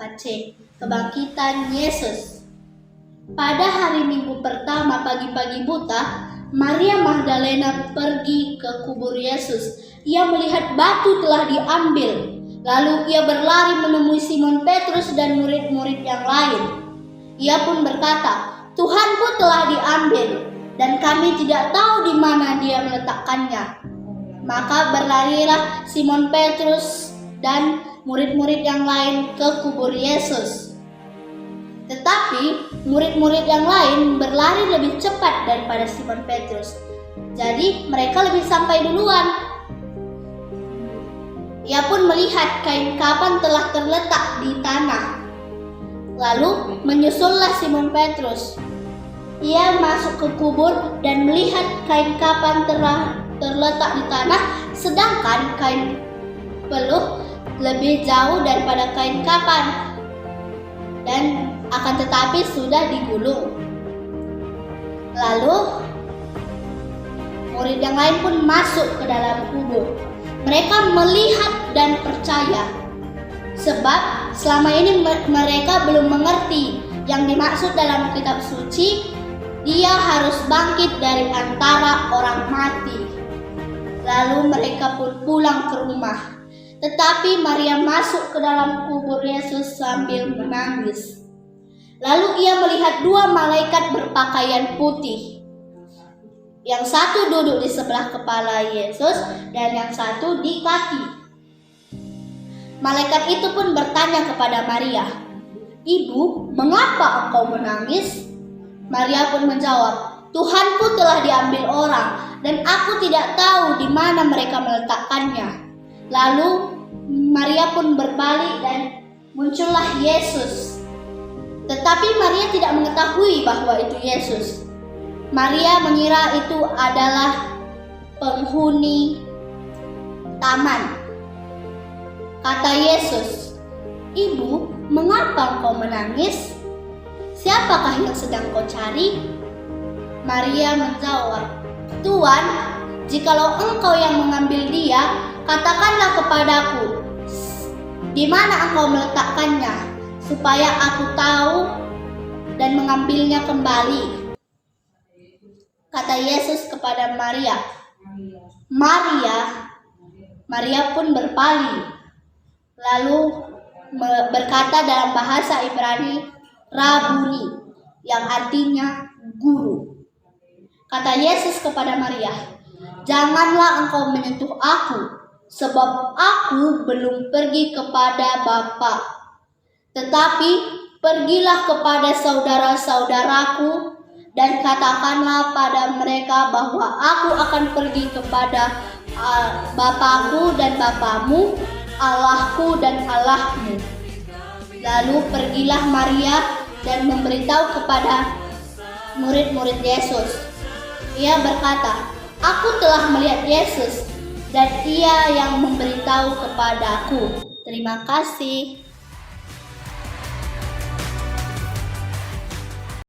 KKC, Kebangkitan Yesus. Pada hari Minggu pertama pagi-pagi buta, Maria Magdalena pergi ke kubur Yesus. Ia melihat batu telah diambil. Lalu ia berlari menemui Simon Petrus dan murid-murid yang lain. Ia pun berkata, "Tuhanku telah diambil, dan kami tidak tahu di mana dia meletakkannya." Maka berlarilah Simon Petrus dan murid-murid yang lain ke kubur Yesus. Tetapi murid-murid yang lain berlari lebih cepat daripada Simon Petrus. Jadi mereka lebih sampai duluan. Ia pun melihat kain kapan telah terletak di tanah. Lalu menyusullah Simon Petrus. Ia masuk ke kubur dan melihat kain kapan terletak di tanah, sedangkan kain peluh lebih jauh daripada kain kapan, dan akan tetapi sudah digulung. Lalu murid yang lain pun masuk ke dalam kubur. Mereka melihat dan percaya, sebab selama ini mereka belum mengerti yang dimaksud dalam kitab suci, dia harus bangkit dari antara orang mati. Lalu mereka pun pulang ke rumah. Tetapi Maria masuk ke dalam kubur Yesus sambil menangis. Lalu ia melihat dua malaikat berpakaian putih. Yang satu duduk di sebelah kepala Yesus dan yang satu di kaki. Malaikat itu pun bertanya kepada Maria, "Ibu, mengapa engkau menangis?" Maria pun menjawab, "Tuhanku telah diambil orang, dan aku tidak tahu di mana mereka meletakkannya." Lalu Maria pun berbalik dan muncullah Yesus. Tetapi Maria tidak mengetahui bahwa itu Yesus. Maria mengira itu adalah penghuni taman. Kata Yesus, "Ibu, mengapa engkau menangis? Siapakah yang sedang kau cari?" Maria menjawab, "Tuan, jikalau engkau yang mengambil dia, katakanlah kepadaku, di mana engkau meletakkannya, supaya aku tahu dan mengambilnya kembali." Kata Yesus kepada Maria, "Maria." Maria pun berpaling, lalu berkata dalam bahasa Ibrani, "Rabuni," yang artinya guru. Kata Yesus kepada Maria, "Janganlah engkau menyentuh aku, sebab aku belum pergi kepada Bapa. Tetapi pergilah kepada saudara-saudaraku dan katakanlah pada mereka bahwa aku akan pergi kepada Bapakku dan Bapamu, Allahku dan Allahmu." Lalu pergilah Maria dan memberitahu kepada murid-murid Yesus. Ia berkata, "Aku telah melihat Yesus, dan ia yang memberitahu kepadaku." Terima kasih.